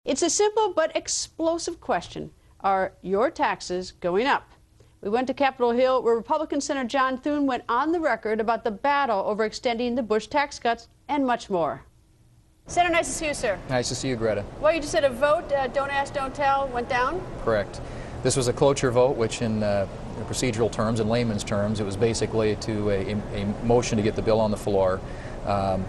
It's a simple but explosive question. Are your taxes going up? We went to Capitol Hill, where Republican Senator John Thune went on the record about the battle over extending the Bush tax cuts and much more. Senator, nice to see you, sir. Nice to see you, Greta. Well, you just said a vote, don't ask, don't tell, went down? Correct. This was a cloture vote, which in procedural terms, in layman's terms, it was basically a motion to get the bill on the floor.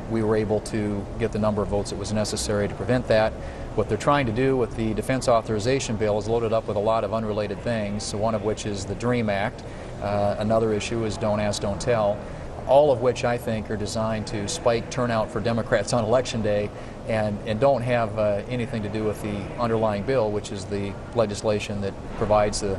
We were able to get the number of votes that was necessary to prevent that. What they're trying to do with the defense authorization bill is loaded up with a lot of unrelated things, one of which is the DREAM Act. Another issue is don't ask, don't tell, all of which I think are designed to spike turnout for Democrats on Election Day and don't have anything to do with the underlying bill, which is the legislation that provides the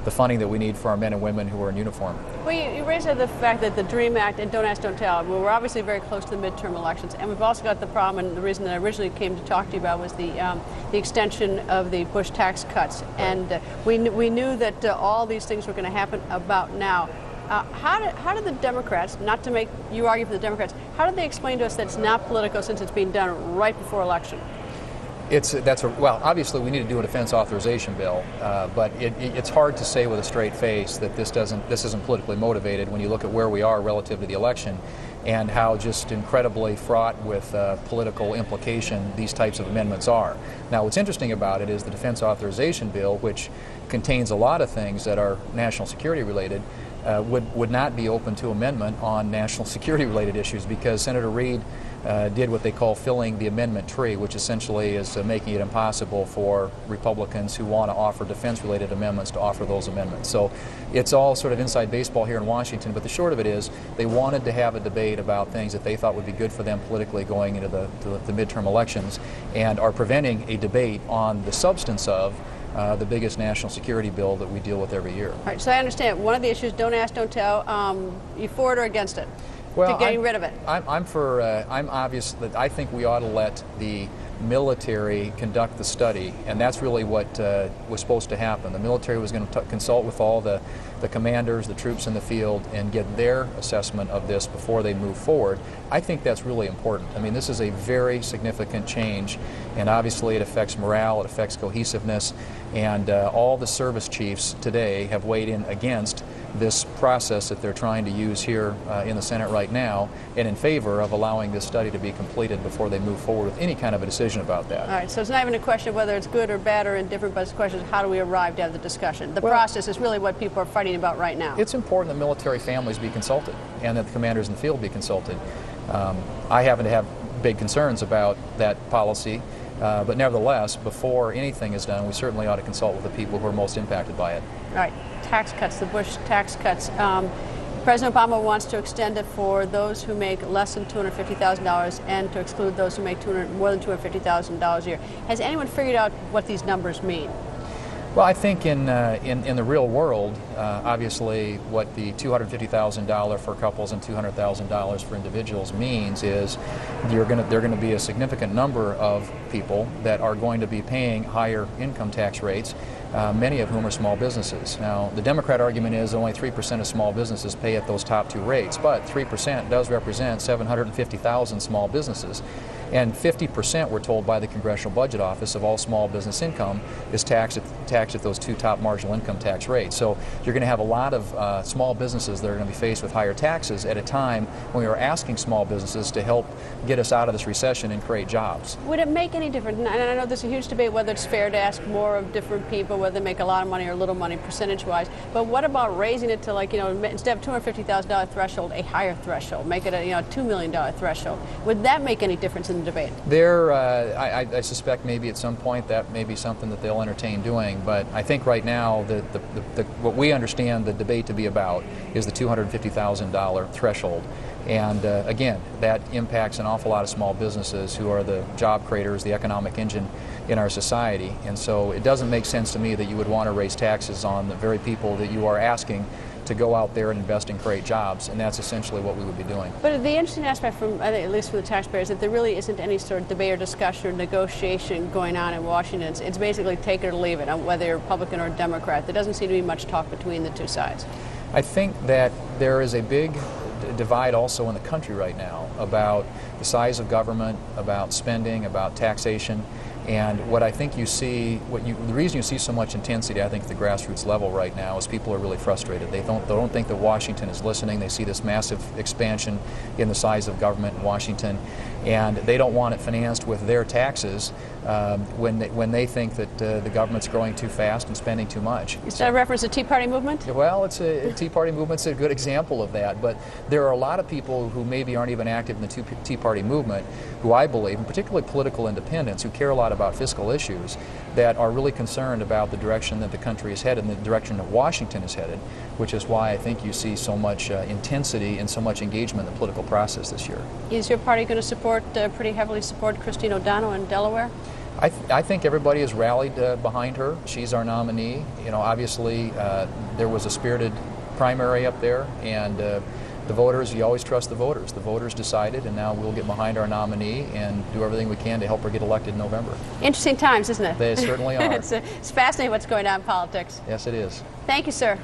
funding that we need for our men and women who are in uniform. Well, you raised the fact that the DREAM Act and don't ask, don't tell, well, we're obviously very close to the midterm elections, and we've also got the problem, and the reason that I originally came to talk to you about was the extension of the Bush tax cuts, and we knew that all these things were going to happen about now. How did the Democrats, not to make you argue for the Democrats, how did they explain to us that it's not political since it's being done right before election? Well, obviously we need to do a defense authorization bill, but it's hard to say with a straight face that this isn't politically motivated when you look at where we are relative to the election and how just incredibly fraught with political implication these types of amendments are. Now, what's interesting about it is the defense authorization bill, which contains a lot of things that are national security related, would not be open to amendment on national security related issues because Senator Reid did what they call filling the amendment tree, which essentially is making it impossible for Republicans who want to offer defense-related amendments to offer those amendments. So it's all sort of inside baseball here in Washington, but the short of it is they wanted to have a debate about things that they thought would be good for them politically going into the midterm elections and are preventing a debate on the substance of the biggest national security bill that we deal with every year. All right, so I understand. One of the issues, don't ask, don't tell, you for it or against it? Well, to getting rid of it? I'm obvious that I think we ought to let the military conduct the study, and that's really what was supposed to happen. The military was going to consult with all the commanders, the troops in the field, and get their assessment of this before they move forward. I think that's really important. I mean, this is a very significant change, and obviously it affects morale, it affects cohesiveness, and all the service chiefs today have weighed in against this process that they're trying to use here in the Senate right now, and in favor of allowing this study to be completed before they move forward with any kind of a decision about that. All right, so it's not even a question of whether it's good or bad or indifferent, but it's a question of how do we arrive to have the discussion. The process is really what people are fighting about right now. It's important that military families be consulted and that the commanders in the field be consulted. I happen to have big concerns about that policy, but nevertheless, before anything is done, we certainly ought to consult with the people who are most impacted by it. All right, tax cuts, the Bush tax cuts. President Obama wants to extend it for those who make less than $250,000 and to exclude those who make more than $250,000 a year. Has anyone figured out what these numbers mean? Well, I think in the real world, obviously, what the $250,000 for couples and $200,000 for individuals means is there are going to be a significant number of people that are going to be paying higher income tax rates, many of whom are small businesses. Now, the Democrat argument is only 3% of small businesses pay at those top two rates, but 3% does represent 750,000 small businesses. And 50%, we're told by the Congressional Budget Office, of all small business income is taxed at those two top marginal income tax rates. So you're going to have a lot of small businesses that are going to be faced with higher taxes at a time when we are asking small businesses to help get us out of this recession and create jobs. Would it make any difference? And I know there's a huge debate whether it's fair to ask more of different people, whether they make a lot of money or little money percentage-wise. But what about raising it to, like, instead of $250,000 threshold, a higher threshold, make it a $2 million threshold? Would that make any difference in the debate? I suspect maybe at some point that may be something that they'll entertain doing, but I think right now what we understand the debate to be about is the $250,000 threshold. And again, that impacts an awful lot of small businesses who are the job creators, the economic engine in our society. And so it doesn't make sense to me that you would want to raise taxes on the very people that you are asking to go out there and invest and create jobs, and that's essentially what we would be doing. But the interesting aspect, I think, at least for the taxpayers, that there really isn't any sort of debate or discussion or negotiation going on in Washington. It's basically take it or leave it, whether you're Republican or Democrat. There doesn't seem to be much talk between the two sides. I think that there is a big divide also in the country right now about the size of government, about spending, about taxation. And what I think you see, the reason you see so much intensity, I think, at the grassroots level right now is people are really frustrated. They don't think that Washington is listening. They see this massive expansion in the size of government in Washington, and they don't want it financed with their taxes when they think that the government's growing too fast and spending too much. Is that a reference to the Tea Party movement? Well, the Tea Party movement's a good example of that, but there are a lot of people who maybe aren't even active in the Tea Party movement who I believe, and particularly political independents, who care a lot about fiscal issues, that are really concerned about the direction that the country is headed and the direction that Washington is headed, which is why I think you see so much intensity and so much engagement in the political process this year. Is your party going to pretty heavily support Christine O'Donnell in Delaware? I think everybody has rallied behind her. She's our nominee. You know, obviously there was a spirited primary up there, and the voters, you always trust the voters. The voters decided, and now we'll get behind our nominee and do everything we can to help her get elected in November. Interesting times, isn't it? They certainly are. It's fascinating what's going on in politics. Yes, it is. Thank you, sir.